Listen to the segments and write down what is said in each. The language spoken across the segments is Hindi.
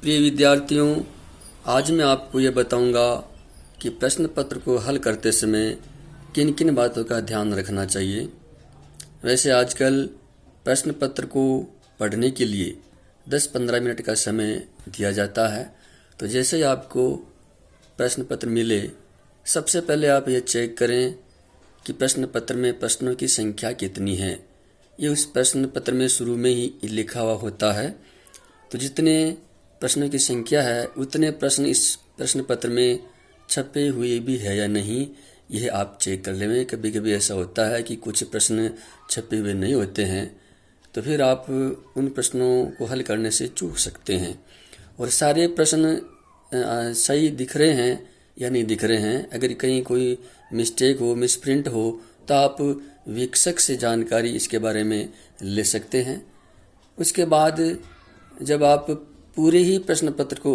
प्रिय विद्यार्थियों, आज मैं आपको ये बताऊंगा कि प्रश्न पत्र को हल करते समय किन किन बातों का ध्यान रखना चाहिए। वैसे आजकल प्रश्न पत्र को पढ़ने के लिए 10-15 मिनट का समय दिया जाता है। तो जैसे ही आपको प्रश्न पत्र मिले, सबसे पहले आप ये चेक करें कि प्रश्न पत्र में प्रश्नों की संख्या कितनी है। ये उस प्रश्न पत्र में शुरू में ही लिखा हुआ होता है। तो जितने प्रश्नों की संख्या है उतने प्रश्न इस प्रश्न पत्र में छपे हुए भी है या नहीं, यह आप चेक कर लें। कभी कभी ऐसा होता है कि कुछ प्रश्न छपे हुए नहीं होते हैं, तो फिर आप उन प्रश्नों को हल करने से चूक सकते हैं। और सारे प्रश्न सही दिख रहे हैं या नहीं दिख रहे हैं, अगर कहीं कोई मिस्टेक हो, मिसप्रिंट हो, तो आप वीक्षक से जानकारी इसके बारे में ले सकते हैं। उसके बाद जब आप पूरे ही प्रश्न पत्र को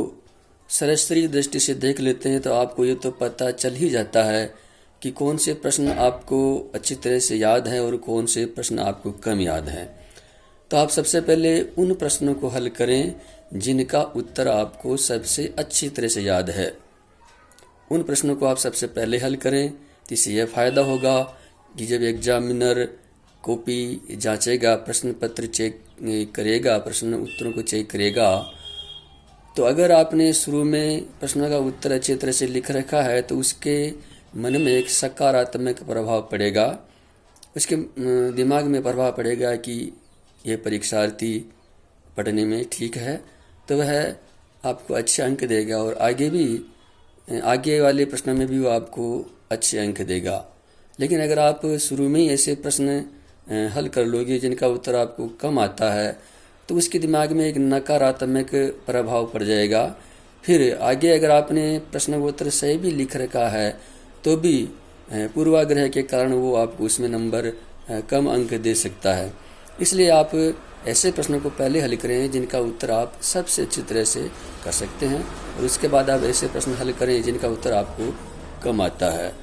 सरसरी दृष्टि से देख लेते हैं तो आपको ये तो पता चल ही जाता है कि कौन से प्रश्न आपको अच्छी तरह से याद है और कौन से प्रश्न आपको कम याद है। तो आप सबसे पहले उन प्रश्नों को हल करें जिनका उत्तर आपको सबसे अच्छी तरह से याद है। उन प्रश्नों को आप सबसे पहले हल करें, तो इससे यह फ़ायदा होगा कि जब एग्जामिनर कॉपी जांचेगा, प्रश्न पत्र चेक करेगा, प्रश्न उत्तरों को चेक करेगा, तो अगर आपने शुरू में प्रश्नों का उत्तर अच्छी तरह से लिख रखा है तो उसके मन में एक सकारात्मक प्रभाव पड़ेगा, उसके दिमाग में प्रभाव पड़ेगा कि यह परीक्षार्थी पढ़ने में ठीक है, तो वह आपको अच्छे अंक देगा और आगे वाले प्रश्नों में भी वो आपको अच्छे अंक देगा। लेकिन अगर आप शुरू में ही ऐसे प्रश्न हल कर लोगे जिनका उत्तर आपको कम आता है, तो उसके दिमाग में एक नकारात्मक प्रभाव पड़ जाएगा। फिर आगे अगर आपने प्रश्न उत्तर सही भी लिख रखा है तो भी पूर्वाग्रह के कारण वो आपको उसमें नंबर कम अंक दे सकता है। इसलिए आप ऐसे प्रश्नों को पहले हल करें जिनका उत्तर आप सबसे अच्छी तरह से कर सकते हैं, और उसके बाद आप ऐसे प्रश्न हल करें जिनका उत्तर आपको कम आता है।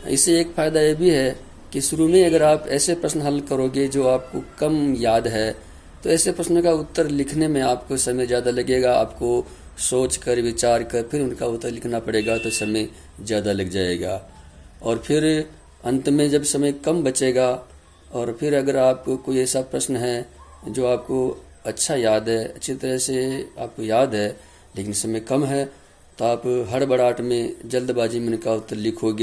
इससे एक फ़ायदा ये भी है कि शुरू में अगर आप ऐसे प्रश्न हल करोगे जो आपको कम याद है, तो ऐसे प्रश्नों का उत्तर लिखने में आपको समय ज़्यादा लगेगा। आपको सोच कर, विचार कर फिर उनका उत्तर लिखना पड़ेगा, तो समय ज़्यादा लग जाएगा। और फिर अंत में जब समय कम बचेगा और फिर अगर आपको कोई ऐसा प्रश्न है जो आपको अच्छा याद है, अच्छी तरह से आपको याद है, लेकिन समय कम है, तो आप हड़बड़ाहट में, जल्दबाजी में उनका उत्तर लिखोगे।